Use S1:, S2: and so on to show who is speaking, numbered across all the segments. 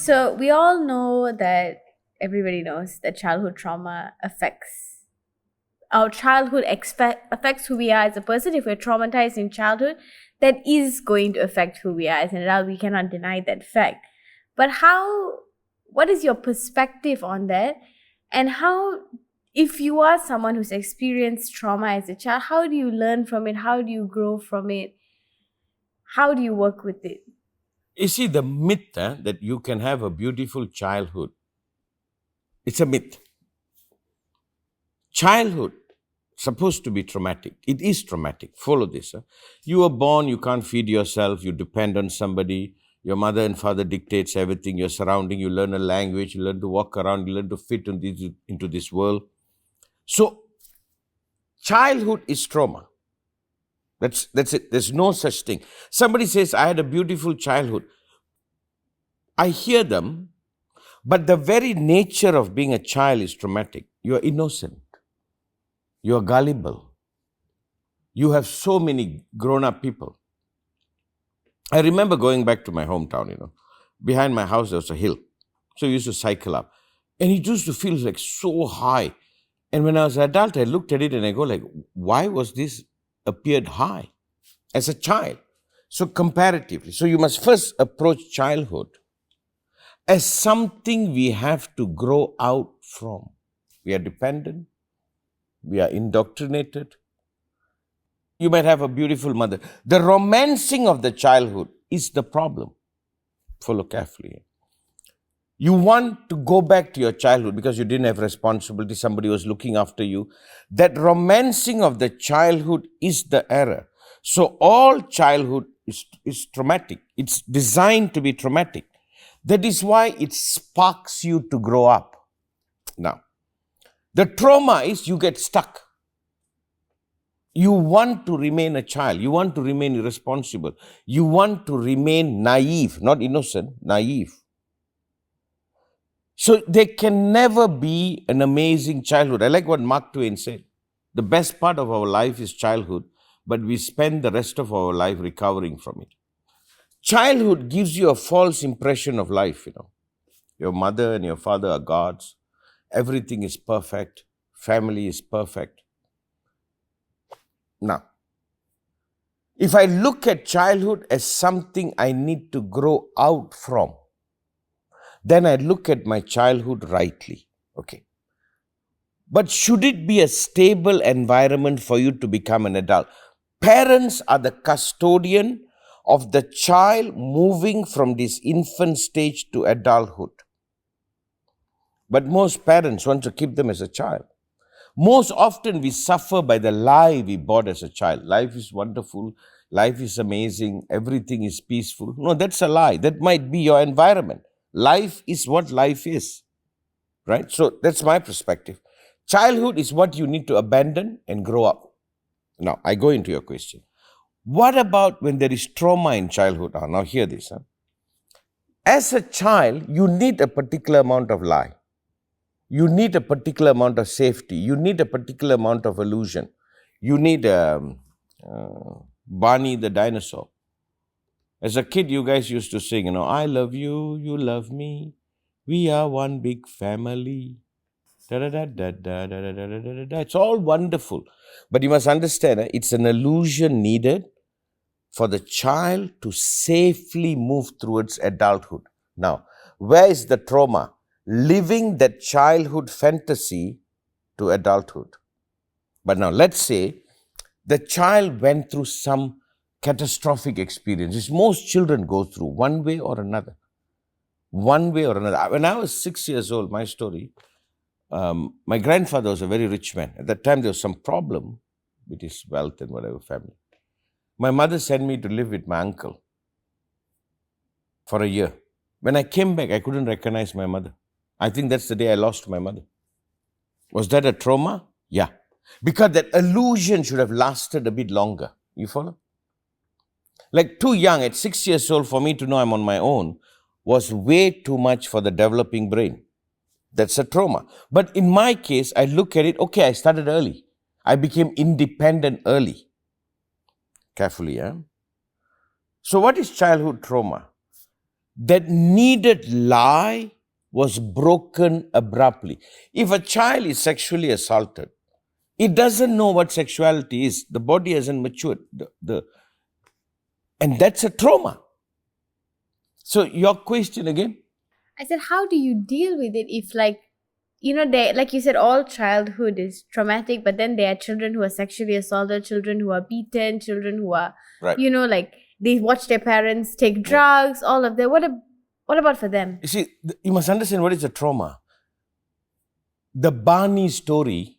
S1: So we all know that everybody knows that childhood trauma affects our childhood affects who we are as a person. If we're traumatized in childhood, that is going to affect who we are as an adult. We cannot deny that fact. But what is your perspective on that? And how, if you are someone who's experienced trauma as a child, how do you learn from it? How do you grow from it? How do you work with it?
S2: You see, the myth that you can have a beautiful childhood, it's a myth. Childhood supposed to be traumatic. It is traumatic. Follow this. You were born, you can't feed yourself, you depend on somebody. Your mother and father dictates everything, your surrounding, you learn a language, you learn to walk around, you learn to fit into this world. So, childhood is trauma. That's it. There's no such thing. Somebody says, I had a beautiful childhood. I hear them, but the very nature of being a child is traumatic. You are innocent. You are gullible. You have so many grown-up people. I remember going back to my hometown, behind my house there was a hill. So I used to cycle up. And it used to feel like so high. And when I was an adult, I looked at it and I go like, why was this appeared high as a child? So comparatively, so you must first approach childhood as something we have to grow out from. We are dependent. We are indoctrinated. You might have a beautiful mother. The romancing of the childhood is the problem. Follow carefully. You want to go back to your childhood because you didn't have responsibility, somebody was looking after you. That romancing of the childhood is the error. So all childhood is traumatic. It's designed to be traumatic. That is why it sparks you to grow up. Now, the trauma is you get stuck. You want to remain a child. You want to remain irresponsible. You want to remain naive, not innocent, naive. So there can never be an amazing childhood. I like what Mark Twain said. The best part of our life is childhood, but we spend the rest of our life recovering from it. Childhood gives you a false impression of life, Your mother and your father are gods. Everything is perfect. Family is perfect. Now, if I look at childhood as something I need to grow out from, then I look at my childhood rightly. Okay. But should it be a stable environment for you to become an adult? Parents are the custodian of the child moving from this infant stage to adulthood. But most parents want to keep them as a child. Most often we suffer by the lie we bought as a child. Life is wonderful. Life is amazing. Everything is peaceful. No, that's a lie. That might be your environment. Life is what life is. Right? So that's my perspective. Childhood is what you need to abandon and grow up. Now, I go into your question. What about when there is trauma in childhood? Now hear this. As a child, you need a particular amount of lie. You need a particular amount of safety. You need a particular amount of illusion. You need Barney the dinosaur. As a kid, you guys used to sing, I love you, you love me. We are one big family. It's all wonderful. But you must understand, it's an illusion needed for the child to safely move towards adulthood. Now, where is the trauma? Living that childhood fantasy to adulthood. But now let's say the child went through some catastrophic experiences. Most children go through one way or another. One way or another. When I was 6 years old, my story, my grandfather was a very rich man. At that time, there was some problem with his wealth and whatever family. My mother sent me to live with my uncle for a year. When I came back, I couldn't recognize my mother. I think that's the day I lost my mother. Was that a trauma? Yeah. Because that illusion should have lasted a bit longer. You follow? Like too young, at 6 years old, for me to know I'm on my own was way too much for the developing brain. That's a trauma. But in my case, I look at it, okay, I started early. I became independent early. Carefully, yeah? So what is childhood trauma? that needed lie was broken abruptly. If a child is sexually assaulted, it doesn't know what sexuality is. The body hasn't matured. And that's a trauma. So your question again?
S1: I said, how do you deal with it if, like, they, like you said, all childhood is traumatic, but then there are children who are sexually assaulted, children who are beaten, children who are,
S2: Right.
S1: like they watch their parents take drugs, all of that. What about for them?
S2: You see, you must understand what is a trauma. The Barney story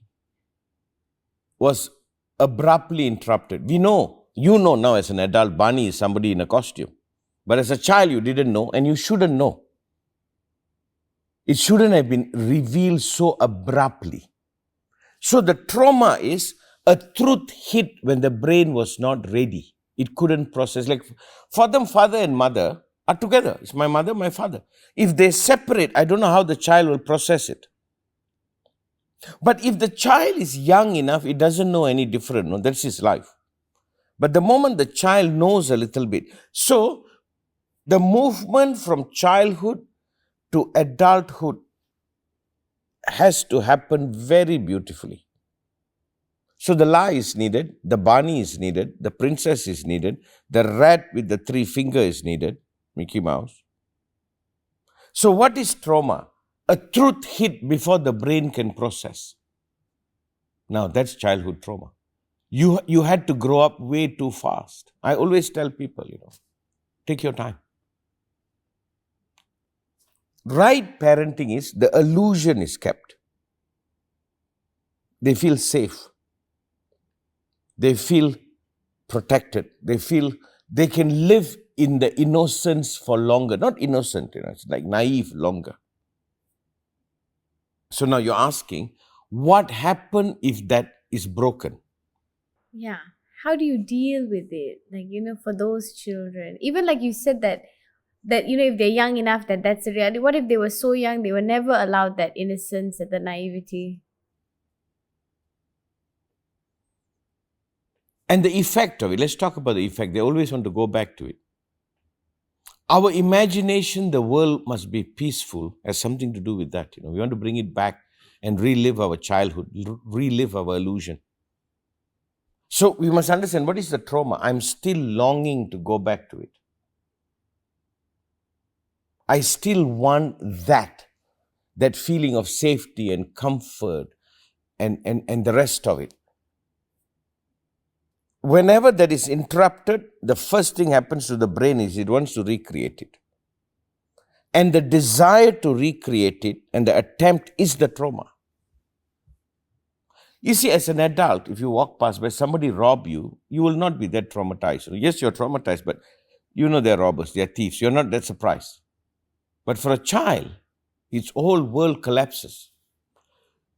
S2: was abruptly interrupted. You know now as an adult, Barney is somebody in a costume. But as a child, you didn't know, and you shouldn't know. It shouldn't have been revealed so abruptly. So the trauma is a truth hit when the brain was not ready. It couldn't process. Like for them, father and mother are together. It's my mother, my father. If they separate, I don't know how the child will process it. But if the child is young enough, it doesn't know any different. No, that's his life. But the moment the child knows a little bit, so the movement from childhood to adulthood has to happen very beautifully. So the lie is needed, the Barney is needed, the princess is needed, the rat with the 3 fingers is needed, Mickey Mouse. So what is trauma? A truth hit before the brain can process. Now that's childhood trauma. You had to grow up way too fast. I always tell people, take your time. Right parenting is the illusion is kept. They feel safe. They feel protected. They feel they can live in the innocence for longer. Not innocent, it's like naive longer. So now you're asking, what happens if that is broken?
S1: Yeah. How do you deal with it? Like, for those children, even like you said that, if they're young enough, that's the reality. What if they were so young, they were never allowed that innocence and the naivety?
S2: And the effect of it, let's talk about the effect. They always want to go back to it. Our imagination, the world must be peaceful, has something to do with that. We want to bring it back and relive our childhood, relive our illusion. So we must understand what is the trauma. I'm still longing to go back to it. I still want that feeling of safety and comfort and the rest of it. Whenever that is interrupted, the first thing happens to the brain is it wants to recreate it. And the desire to recreate it and the attempt is the trauma. You see, as an adult, if you walk past where somebody rob you, you will not be that traumatized. Yes, you're traumatized, but they're robbers, they're thieves. You're not that surprised. But for a child, its whole world collapses.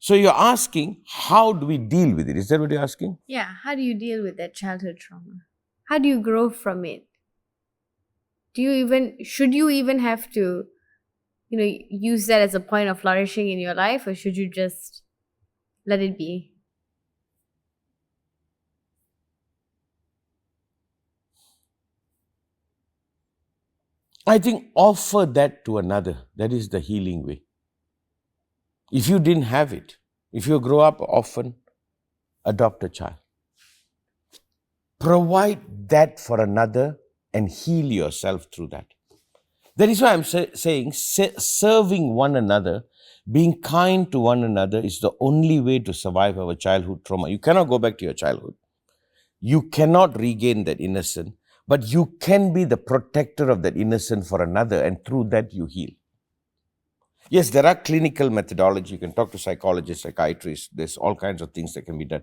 S2: So you're asking, how do we deal with it? Is that what you're asking?
S1: Yeah. How do you deal with that childhood trauma? How do you grow from it? Should you even have to, use that as a point of flourishing in your life, or should you just let it be?
S2: I think offer that to another. That is the healing way. If you didn't have it, if you grow up orphan, adopt a child. Provide that for another and heal yourself through that. That is why I'm saying serving one another, being kind to one another is the only way to survive our childhood trauma. You cannot go back to your childhood. You cannot regain that innocence, but you can be the protector of that innocence for another, and through that you heal. Yes, there are clinical methodology. You can talk to psychologists, psychiatrists. There's all kinds of things that can be done.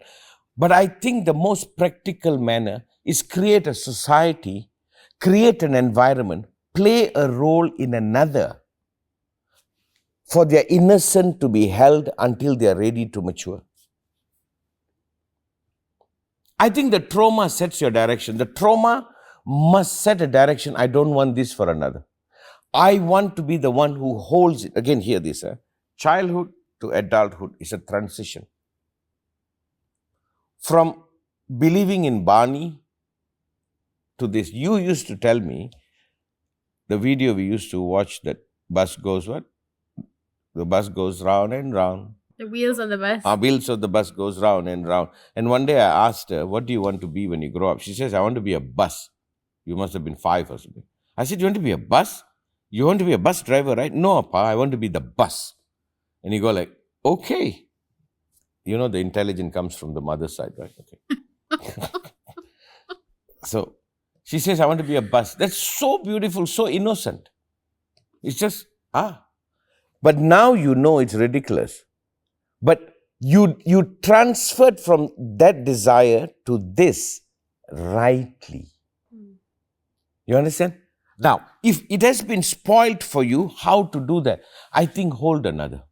S2: But I think the most practical manner is create a society, create an environment, play a role in another for their innocence to be held until they are ready to mature. I think the trauma sets your direction. The trauma must set a direction. I don't want this for another. I want to be the one who holds it. Again, hear this. Childhood to adulthood is a transition. From believing in Barney to this, you used to tell me, The video we used to watch, that bus goes what? The bus goes round and round.
S1: The wheels on the bus.
S2: Our wheels of the bus goes round and round. And one day I asked her, what do you want to be when you grow up? She says, I want to be a bus. You must have been 5 or something. I said, you want to be a bus? You want to be a bus driver, right? No, Appa, I want to be the bus. And you go like, okay. You know, the intelligence comes from the mother's side, right? Okay. So she says, I want to be a bus. That's so beautiful, so innocent. It's just, But now you know it's ridiculous. But you transferred from that desire to this rightly. You understand? Now, if it has been spoiled for you, how to do that? I think hold another.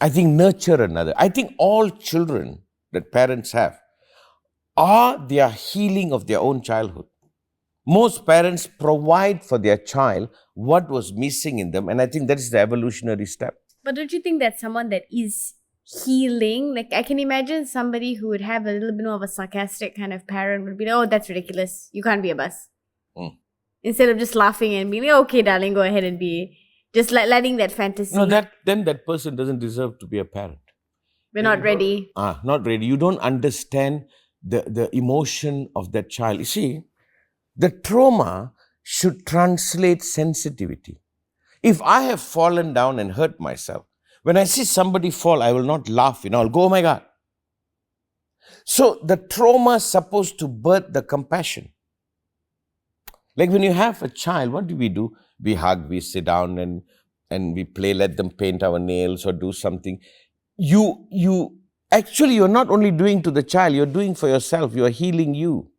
S2: I think nurture another. I think all children that parents have are their healing of their own childhood. Most parents provide for their child what was missing in them, and I think that is the evolutionary step.
S1: But don't you think that someone that is healing, like I can imagine somebody who would have a little bit more of a sarcastic kind of parent would be like, oh, that's ridiculous. You can't be a bus. Instead of just laughing and being like, okay, darling, go ahead and be, just like letting that fantasy.
S2: No, then that person doesn't deserve to be a parent.
S1: We're not ready.
S2: Not ready. You don't understand the emotion of that child. You see, the trauma should translate sensitivity. If I have fallen down and hurt myself, when I see somebody fall, I will not laugh, I'll go, oh my God. So the trauma is supposed to birth the compassion. Like when you have a child, what do? We hug, we sit down and we play, let them paint our nails or do something. You're not only doing to the child, you're doing for yourself, you're healing you.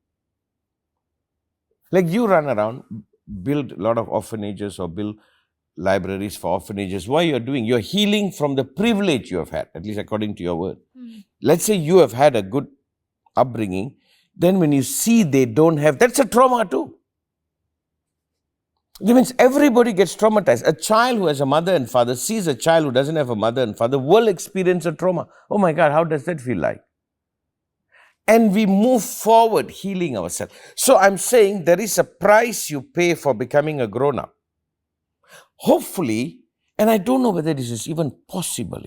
S2: Like you run around, build a lot of orphanages or build libraries for orphanages. What you're doing, you're healing from the privilege you have had, at least according to your word. Let's say you have had a good upbringing, then when you see they don't have, that's a trauma too. That means everybody gets traumatized. A child who has a mother and father sees a child who doesn't have a mother and father will experience a trauma. Oh my God, how does that feel like? And we move forward healing ourselves. So I'm saying there is a price you pay for becoming a grown-up. Hopefully, and I don't know whether this is even possible,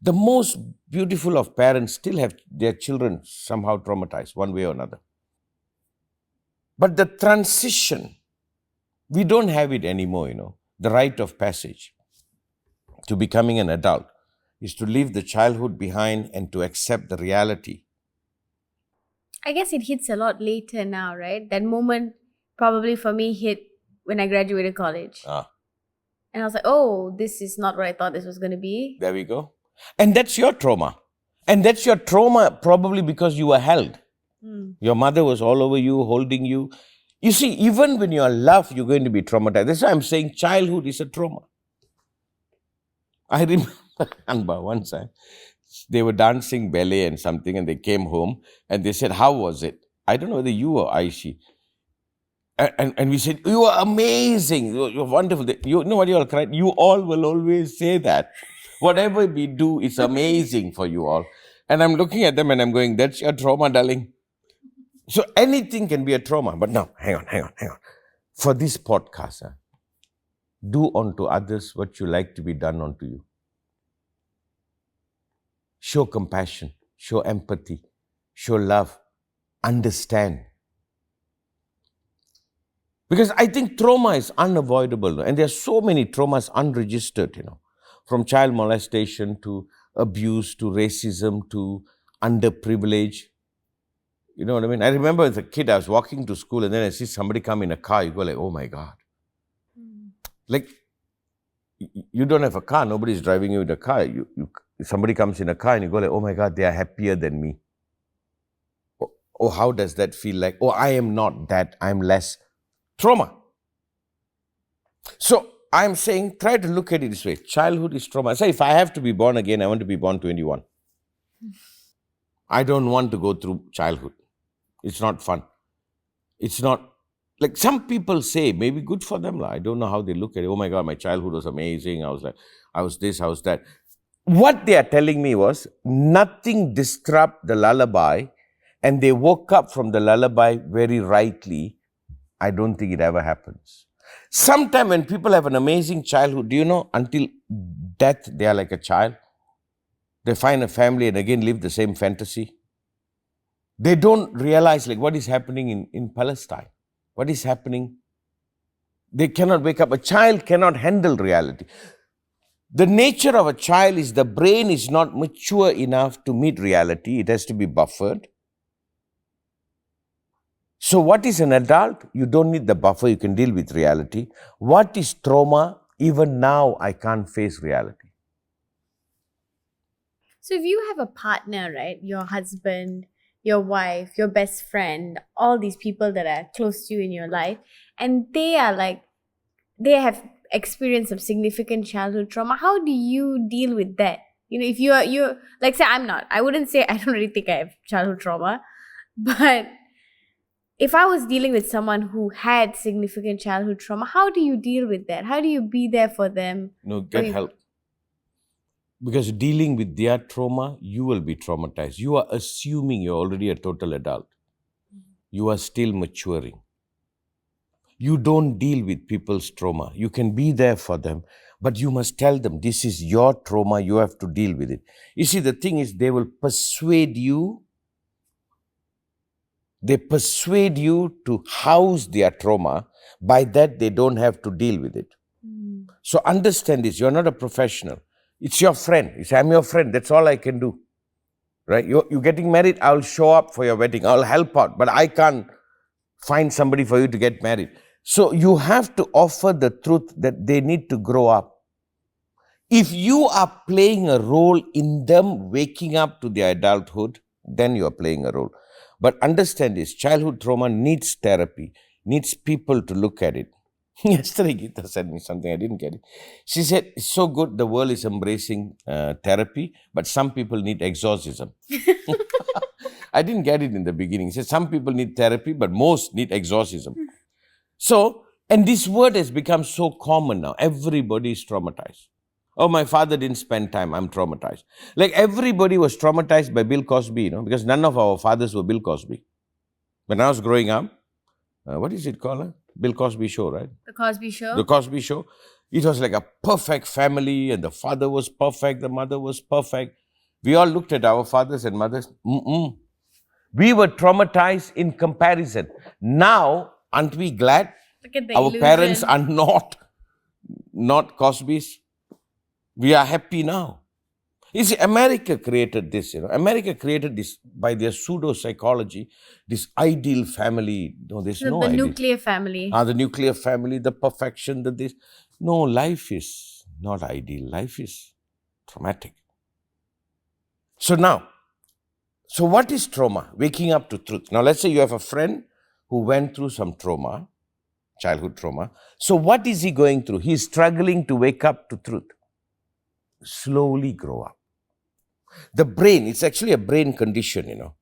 S2: the most beautiful of parents still have their children somehow traumatized one way or another. But the transition, we don't have it anymore, The rite of passage to becoming an adult is to leave the childhood behind and to accept the reality.
S1: I guess it hits a lot later now, right? That moment probably for me hit when I graduated college. And I was like, oh, this is not what I thought this was going to be.
S2: There we go. And that's your trauma. And that's your trauma probably because you were held. Your mother was all over you, holding you. You see, even when you're loved, you're going to be traumatized. That's why I'm saying childhood is a trauma. I remember one time, they were dancing ballet and something, and they came home, and they said, how was it? I don't know whether you or Aishi. And we said, you are amazing. You're wonderful. You know what you all cried? You all will always say that. Whatever we do is amazing for you all. And I'm looking at them and I'm going, that's your trauma, darling. So anything can be a trauma. But now, hang on. For this podcast, do unto others what you like to be done unto you. Show compassion, show empathy, show love, understand. Because I think trauma is unavoidable. And there are so many traumas unregistered, from child molestation to abuse to racism to underprivilege. You know what I mean? I remember as a kid, I was walking to school and then I see somebody come in a car. You go like, oh my God. Like, you don't have a car. Nobody's driving you in a car. Somebody comes in a car and you go like, oh my God, they are happier than me. Oh, how does that feel like? Oh, I am not that. I'm less. Trauma. So I'm saying, try to look at it this way. Childhood is trauma. So if I have to be born again, I want to be born 21. I don't want to go through childhood. It's not fun. It's not, like some people say, maybe good for them. I don't know how they look at it. Oh my God, my childhood was amazing. I was this, I was that. What they are telling me was, nothing disrupt the lullaby, and they woke up from the lullaby very rightly, I don't think it ever happens. Sometime when people have an amazing childhood, do you know, until death, they are like a child. They find a family and again live the same fantasy. They don't realize like what is happening in Palestine. What is happening? They cannot wake up. A child cannot handle reality. The nature of a child is the brain is not mature enough to meet reality. It has to be buffered. So what is an adult? You don't need the buffer. You can deal with reality. What is trauma? Even now, I can't face reality.
S1: So if you have a partner, right, your husband, your wife, your best friend, all these people that are close to you in your life, and they have experienced some significant childhood trauma, how do you deal with that? You know, if you're like, say, I wouldn't say I don't really think I have childhood trauma, but if I was dealing with someone who had significant childhood trauma, how do you deal with that? How do you be there for them?
S2: No, get help. Because dealing with their trauma, you will be traumatized. You are assuming you're already a total adult. You are still maturing. You don't deal with people's trauma. You can be there for them, but you must tell them, this is your trauma, you have to deal with it. You see, the thing is, they will persuade you. They persuade you to house their trauma. By that, they don't have to deal with it. So understand this, you're not a professional. It's your friend. You say, I'm your friend. That's all I can do. Right? You're getting married. I'll show up for your wedding. I'll help out. But I can't find somebody for you to get married. So you have to offer the truth that they need to grow up. If you are playing a role in them waking up to their adulthood, then you are playing a role. But understand this, childhood trauma needs therapy, needs people to look at it. Yesterday, Geeta said me something, I didn't get it. She said, it's so good the world is embracing therapy, but some people need exorcism. I didn't get it in the beginning. She said, some people need therapy, but most need exorcism. So, and this word has become so common now. Everybody is traumatized. Oh, my father didn't spend time, I'm traumatized. Like everybody was traumatized by Bill Cosby, you know, because none of our fathers were Bill Cosby. When I was growing up, what is it called? Bill Cosby show, right?
S1: The Cosby Show?
S2: The Cosby Show. It was like a perfect family and the father was perfect, the mother was perfect. We all looked at our fathers and mothers. We were traumatized in comparison. Now, aren't we glad
S1: Look at the
S2: our
S1: illusion.
S2: parents are not Cosbys? We are happy now. You see, America created this, you know. America created this by their pseudo-psychology, this ideal family. No, there's no
S1: The
S2: ideal.
S1: nuclear family.
S2: The nuclear family, the perfection, the this. No, life is not ideal. Life is traumatic. So now, so what is trauma? Waking up to truth. Now, let's say you have a friend who went through some trauma, childhood trauma. So what is he going through? He's struggling to wake up to truth. Slowly grow up. The brain, it's actually a brain condition, you know,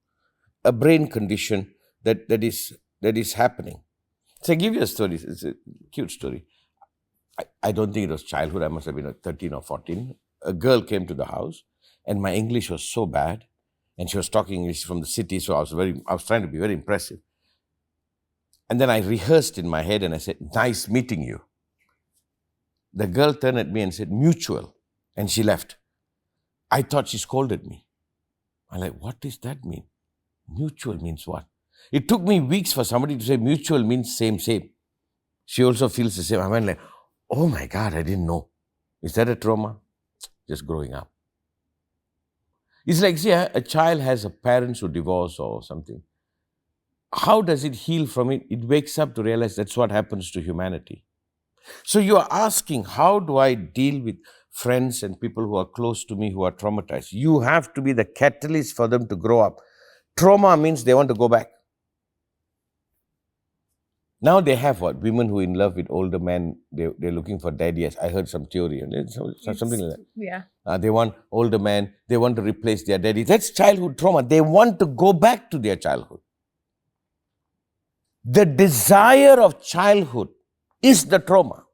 S2: a brain condition that is happening. So I give you a story. It's a cute story. I don't think it was childhood. I must have been 13 or 14. A girl came to the house and my English was so bad and she was talking English from the city. So I was trying to be very impressive. And then I rehearsed in my head and I said, nice meeting you. The girl turned at me and said, mutual. And she left. I thought she scolded me. I'm like, what does that mean? Mutual means what? It took me weeks for somebody to say mutual means same. She also feels the same. I went like, oh my God, I didn't know. Is that a trauma? Just growing up. It's like, see, a child has a parents who divorce or something. How does it heal from it? It wakes up to realize that's what happens to humanity. So you are asking, how do I deal with friends and people who are close to me who are traumatized? You have to be the catalyst for them to grow up. Trauma means they want to go back. Now they have what? Women who are in love with older men, they're looking for daddies. I heard some theory, something like that.
S1: Yeah.
S2: They want older men, they want to replace their daddy. That's childhood trauma. They want to go back to their childhood. The desire of childhood is the trauma.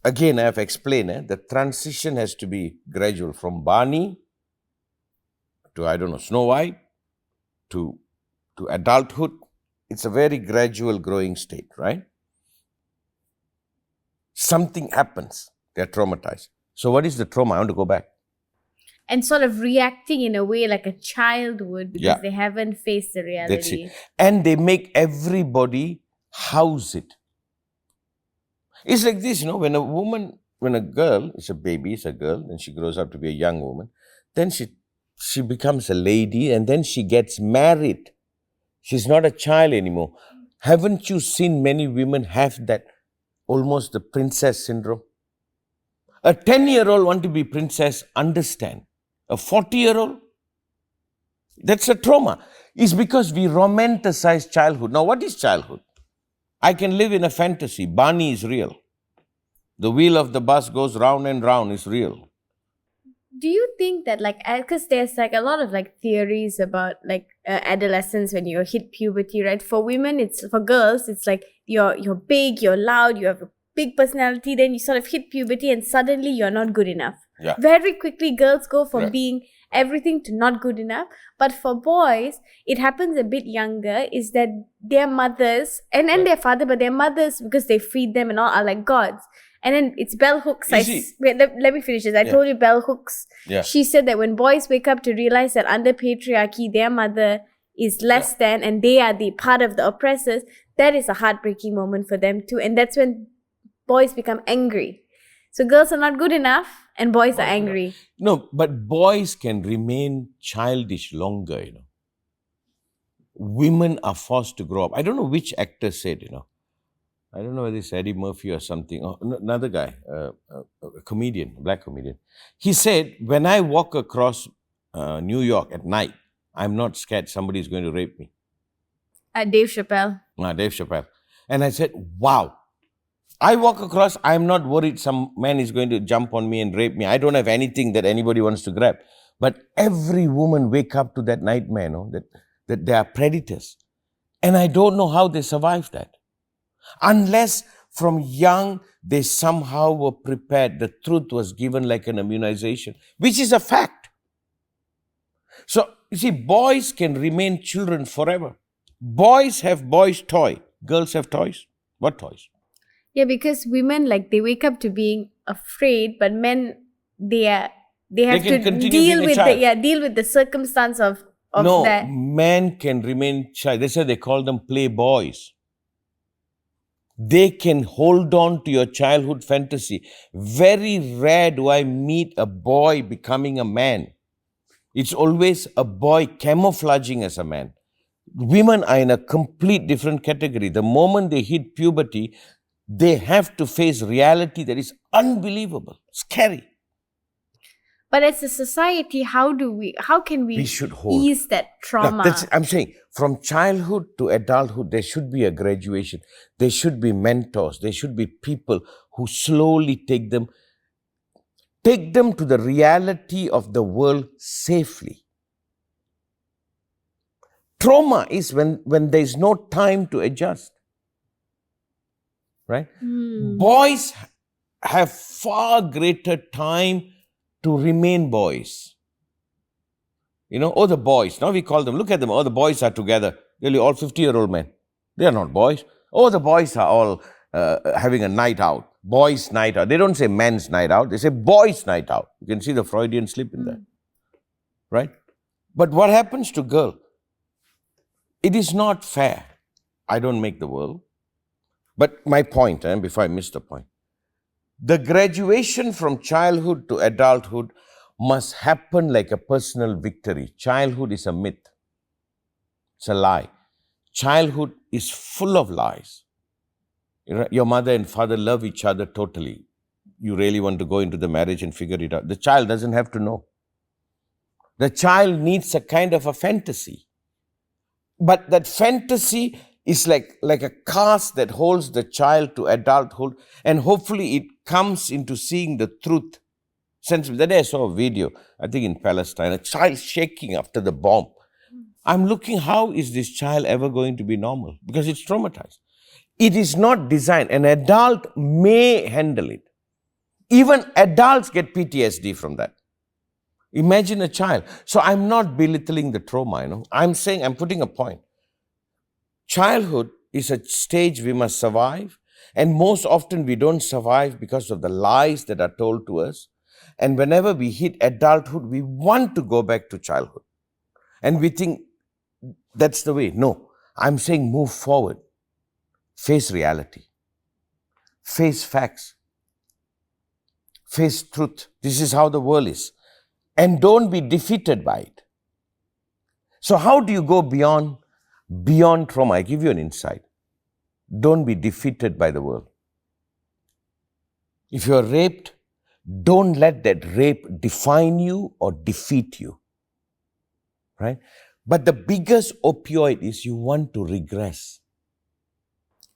S2: Again, I have explained, the transition has to be gradual from Barney to, Snow White, to adulthood. it's a very gradual growing state, right? Something happens. They're traumatized. So what is the trauma? I want to go back.
S1: And sort of reacting in a way like a child would because
S2: Yeah.
S1: they haven't faced the
S2: That's
S1: reality.
S2: it. And they make everybody house it. It's like this, when a girl is a baby, is a girl, then she grows up to be a young woman, then she becomes a lady, and then she gets married. She's not a child anymore. Haven't you seen many women have that almost the princess syndrome? A 10-year-old want to be princess, understand. A 40-year-old, that's a trauma. It's because we romanticize childhood. Now, what is childhood? I can live in a fantasy. Barney is real. The wheel of the bus goes round and round is real.
S1: Do you think that because there's a lot of theories about adolescence when you hit puberty, right? For women, for girls, it's like you're big, you're loud, you have a big personality, then you sort of hit puberty and suddenly you're not good enough.
S2: Yeah.
S1: Very quickly, girls go from
S2: Right.
S1: being everything to not good enough. But for boys, it happens a bit younger, is that their mothers and
S2: Right.
S1: their father, but their mothers, because they feed them and all, are like gods. And then it's bell hooks.
S2: You see-
S1: Wait, let me finish this. I told you bell hooks.
S2: Yeah.
S1: She said that when boys wake up to realize that under patriarchy, their mother is less than and they are the part of the oppressors, that is a heartbreaking moment for them too. And that's when boys become angry. So girls are not good enough and boys are angry.
S2: No, but boys can remain childish longer, Women are forced to grow up. I don't know which actor said, I don't know whether it's Eddie Murphy or something. Or another guy, a comedian, a black comedian. He said, when I walk across New York at night, I'm not scared somebody's going to rape me.
S1: Dave Chappelle.
S2: Dave Chappelle. And I said, wow. I walk across, I'm not worried some man is going to jump on me and rape me. I don't have anything that anybody wants to grab. But every woman wake up to that nightmare, that they are predators. And I don't know how they survive that. Unless from young, they somehow were prepared. The truth was given like an immunization, which is a fact. So, you see, boys can remain children forever. Boys have boys' toy. Girls have toys. What toys?
S1: Yeah, because women, they wake up to being afraid, but men, they have
S2: can
S1: to
S2: continue
S1: deal
S2: being a
S1: with
S2: child.
S1: deal with the circumstance of
S2: No,
S1: that.
S2: men can remain child. That's why they call them playboys. They can hold on to your childhood fantasy. Very rare do I meet a boy becoming a man. It's always a boy camouflaging as a man. Women are in a complete different category. The moment they hit puberty, they have to face reality that is unbelievable, scary.
S1: But as a society, how can we
S2: should hold.
S1: ease that trauma?
S2: No, I'm saying from childhood to adulthood, there should be a graduation. There should be mentors. There should be people who slowly take them to the reality of the world safely. Trauma is when there's no time to adjust. Right? Boys have far greater time to remain boys. The boys. Now we call them, look at them, the boys are together. Nearly all 50-year-old men. They are not boys. The boys are all having a night out. Boys' night out. They don't say men's night out. They say boys' night out. You can see the Freudian slip in that. Right? But what happens to girl? It is not fair. I don't make the world. But my point, before I miss the point, the graduation from childhood to adulthood must happen like a personal victory. Childhood is a myth. It's a lie. Childhood is full of lies. Your mother and father love each other totally. You really want to go into the marriage and figure it out. The child doesn't have to know. The child needs a kind of a fantasy. But that fantasy is like a cast that holds the child to adulthood, and hopefully it comes into seeing the truth. That day I saw a video, I think in Palestine, a child shaking after the bomb. I'm looking, how is this child ever going to be normal? Because it's traumatized. It is not designed. An adult may handle it. Even adults get PTSD from that. Imagine a child. So I'm not belittling the trauma, I'm saying, I'm putting a point. Childhood is a stage we must survive, and most often we don't survive because of the lies that are told to us. And whenever we hit adulthood, we want to go back to childhood. And we think that's the way. No, I'm saying move forward, face reality, face facts, face truth. This is how the world is. And don't be defeated by it. So how do you go beyond trauma? I give you an insight. Don't be defeated by the world. If you're raped, don't let that rape define you or defeat you. Right? But the biggest opioid is you want to regress.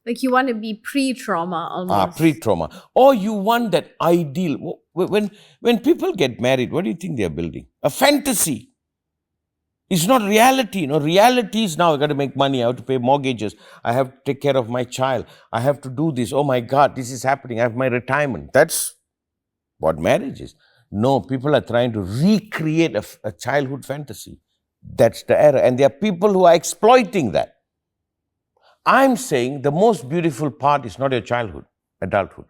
S1: Like you want to be pre-trauma almost.
S2: Pre-trauma. Or you want that ideal. When people get married, what do you think they're building? A fantasy. It's not reality. Reality is now I got to make money. I have to pay mortgages. I have to take care of my child. I have to do this. Oh my God, this is happening. I have my retirement. That's what marriage is. No, people are trying to recreate a childhood fantasy. That's the error. And there are people who are exploiting that. I'm saying the most beautiful part is not your childhood, adulthood.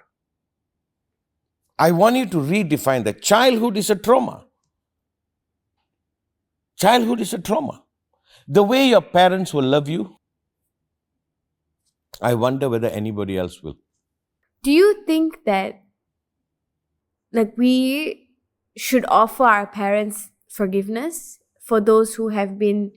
S2: I want you to redefine that childhood is a trauma. Childhood is a trauma. The way your parents will love you, I wonder whether anybody else will.
S1: Do you think that we should offer our parents forgiveness for those who have been,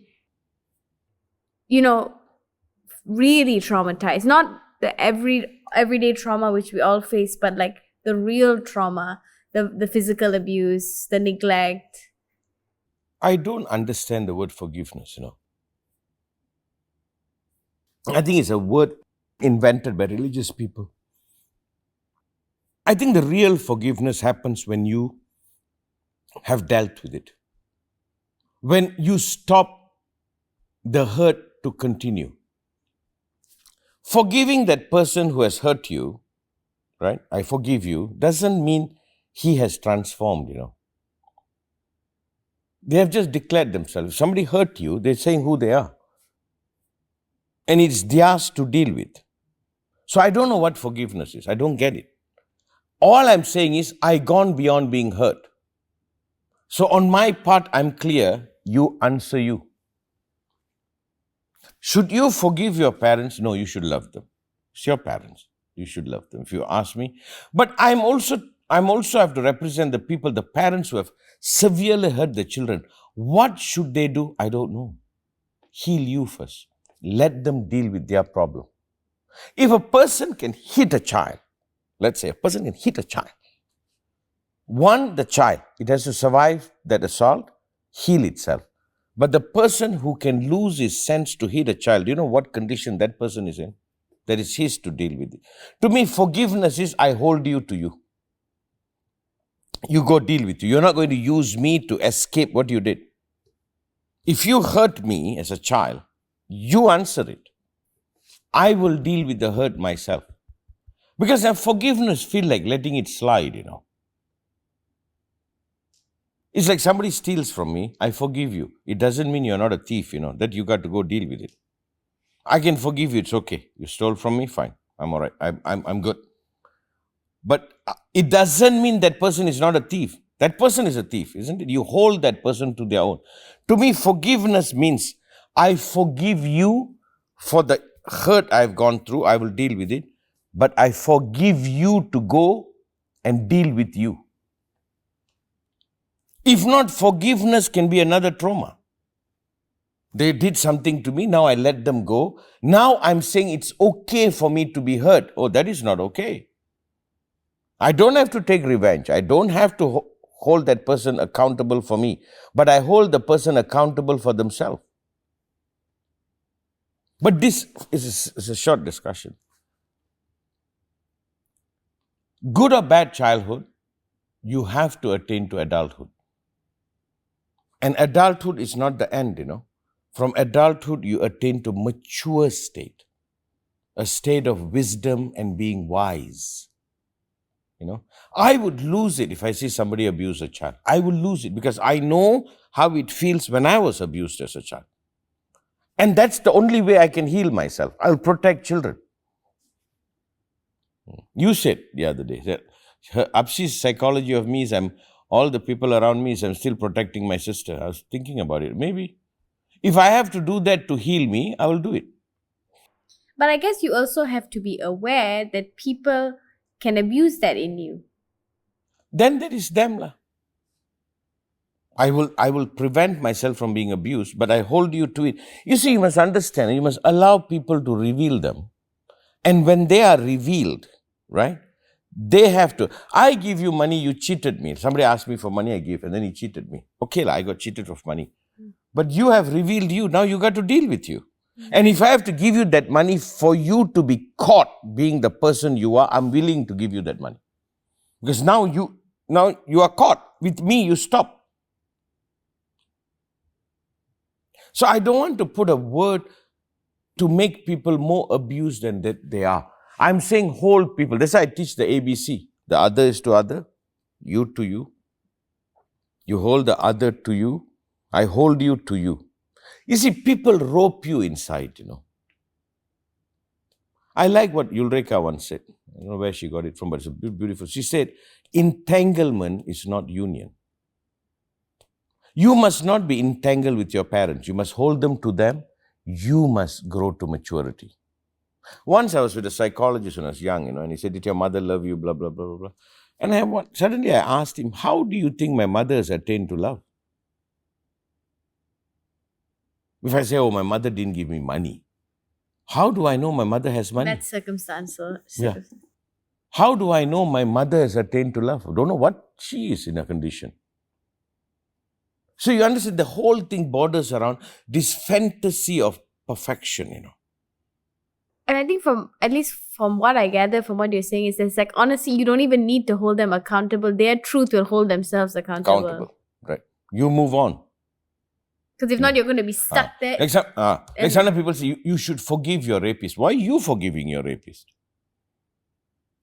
S1: really traumatized? Not the everyday trauma which we all face, but like the real trauma, the physical abuse, the neglect.
S2: I don't understand the word forgiveness, I think it's a word invented by religious people. I think the real forgiveness happens when you have dealt with it. When you stop the hurt to continue. Forgiving that person who has hurt you, right? I forgive you, doesn't mean he has transformed, They have just declared themselves. If somebody hurt you, they're saying who they are. And it's theirs to deal with. So I don't know what forgiveness is. I don't get it. All I'm saying is I gone beyond being hurt. So on my part, I'm clear. You answer you. Should you forgive your parents? No, you should love them. It's your parents. You should love them, if you ask me. But I'm also have to represent the people, the parents who have severely hurt the children. What should they do? I don't know. Heal you first. Let them deal with their problem. If a person can hit a child, let's say a person can hit a child. One, the child, it has to survive that assault, heal itself. But the person who can lose his sense to hit a child, you know what condition that person is in? That is his to deal with it. To me, forgiveness is I hold you to you. You go deal with you. You're not going to use me to escape what you did. If you hurt me as a child, you answer it. I will deal with the hurt myself. Because forgiveness feels like letting it slide, It's like somebody steals from me, I forgive you. It doesn't mean you're not a thief, that you got to go deal with it. I can forgive you, it's okay. You stole from me, fine. I'm all right. I'm good. But it doesn't mean that person is not a thief. That person is a thief, isn't it? You hold that person to their own. To me, forgiveness means I forgive you for the hurt I've gone through. I will deal with it. But I forgive you to go and deal with you. If not, forgiveness can be another trauma. They did something to me, now I let them go. Now I'm saying it's okay for me to be hurt. Oh, that is not okay. I don't have to take revenge. I don't have to hold that person accountable for me. But I hold the person accountable for themselves. But this is a short discussion. Good or bad childhood, you have to attain to adulthood. And adulthood is not the end, From adulthood, you attain to mature state, a state of wisdom and being wise. I would lose it if I see somebody abuse a child. I will lose it because I know how it feels when I was abused as a child. And that's the only way I can heal myself. I'll protect children. You said the other day that Apsi's psychology of me is all the people around me is I'm still protecting my sister. I was thinking about it. Maybe if I have to do that to heal me, I will do it.
S1: But I guess you also have to be aware that people can abuse that in you.
S2: Then that is them. I will prevent myself from being abused, but I hold you to it. You see, you must understand, you must allow people to reveal them. And when they are revealed, right, they have to. I give you money, you cheated me. Somebody asked me for money, I gave, and then he cheated me. Okay, I got cheated of money. But you have revealed you. Now you got to deal with you. And if I have to give you that money for you to be caught being the person you are, I'm willing to give you that money. Because now you are caught. With me, you stop. So I don't want to put a word to make people more abused than that they are. I'm saying hold people. That's why I teach the ABC. The other is to other, you to you. You hold the other to you. I hold you to you. You see, people rope you inside, I like what Ulrika once said. I don't know where she got it from, but it's beautiful. She said, entanglement is not union. You must not be entangled with your parents. You must hold them to them. You must grow to maturity. Once I was with a psychologist when I was young, and he said, did your mother love you, blah, blah, blah, blah, blah. And suddenly I asked him, how do you think my mother has attained to love? If I say, oh, my mother didn't give me money, how do I know my mother has money?
S1: That's circumstantial.
S2: Yeah. How do I know my mother has attained to love? I don't know what she is in a condition. So you understand, the whole thing borders around this fantasy of perfection,
S1: And I think at least from what I gather from what you're saying is it's like, honestly, you don't even need to hold them accountable. Their truth will hold themselves accountable.
S2: Right. You move on.
S1: Because if not, you're going to be stuck there.
S2: Like some people say, you should forgive your rapist. Why are you forgiving your rapist?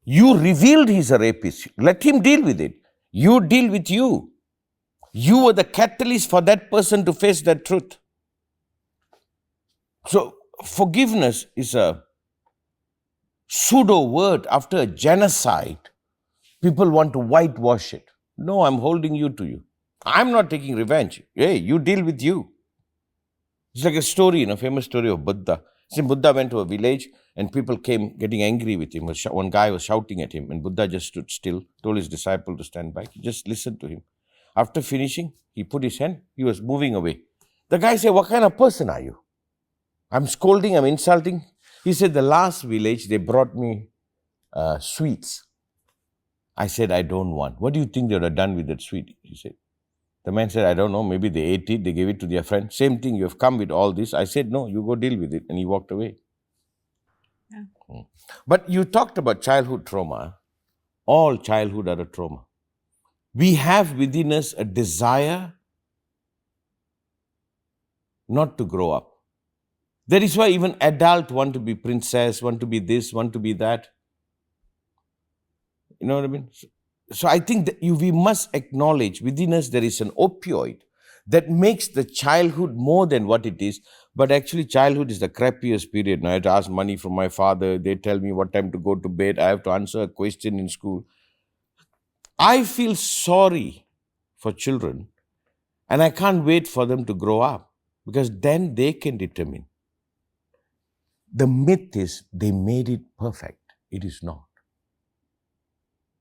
S2: You revealed he's a rapist. Let him deal with it. You deal with you. You were the catalyst for that person to face that truth. So forgiveness is a pseudo word after a genocide. People want to whitewash it. No, I'm holding you to you. I'm not taking revenge. Hey, you deal with you. It's like a story, famous story of Buddha. See, Buddha went to a village and people came getting angry with him. One guy was shouting at him and Buddha just stood still, told his disciple to stand back. He just listened to him. After finishing, he put his hand, he was moving away. The guy said, what kind of person are you? I'm scolding, I'm insulting. He said, the last village, they brought me sweets. I said, I don't want. What do you think they would have done with that sweet? He said. The man said, I don't know, maybe they ate it, they gave it to their friend. Same thing, you have come with all this. I said, no, you go deal with it. And he walked away. Yeah. But you talked about childhood trauma. All childhood are a trauma. We have within us a desire not to grow up. That is why even adults want to be princess, want to be this, want to be that. You know what I mean? So I think that we must acknowledge within us there is an opioid that makes the childhood more than what it is. But actually childhood is the crappiest period. Now I have to ask money from my father. They tell me what time to go to bed. I have to answer a question in school. I feel sorry for children and I can't wait for them to grow up because then they can determine. The myth is they made it perfect. It is not.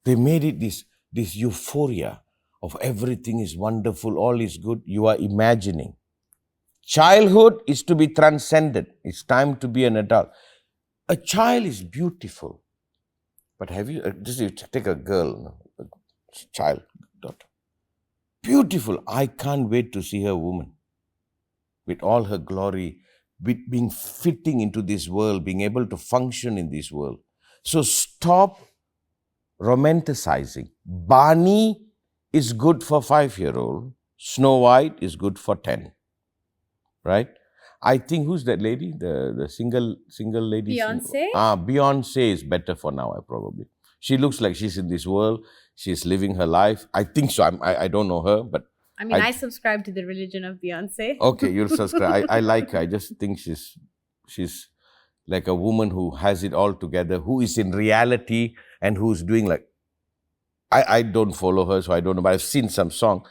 S2: They made it this euphoria of everything is wonderful, all is good. You are imagining. Childhood is to be transcended. It's time to be an adult. A child is beautiful. But have you, just take a girl, a child, daughter. Beautiful. I can't wait to see her woman. With all her glory, with being fitting into this world, being able to function in this world. So stop romanticizing. Barney is good for 5-year-old. Snow White is good for 10. Right? I think, who's that lady? The single lady?
S1: Beyonce?
S2: Beyonce is better for now, probably. She looks like she's in this world. She's living her life. I think so. I don't know her, but
S1: I mean, I subscribe to the religion of Beyonce.
S2: Okay, you'll subscribe. I like her. I just think she's like a woman who has it all together, who is in reality and who's doing like, I don't follow her, so I don't know, but I've seen some song.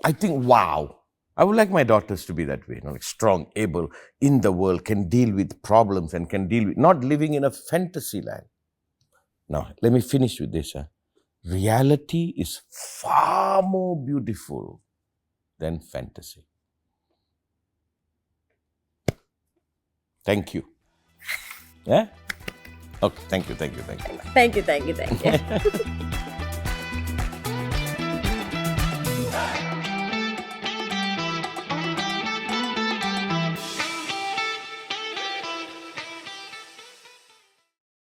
S2: I think, wow, I would like my daughters to be that way, like strong, able, in the world, can deal with problems and can deal with, not living in a fantasy land. Now, let me finish with this. Reality is far more beautiful than fantasy. Thank you. Yeah? Okay, thank you.
S1: Thank you.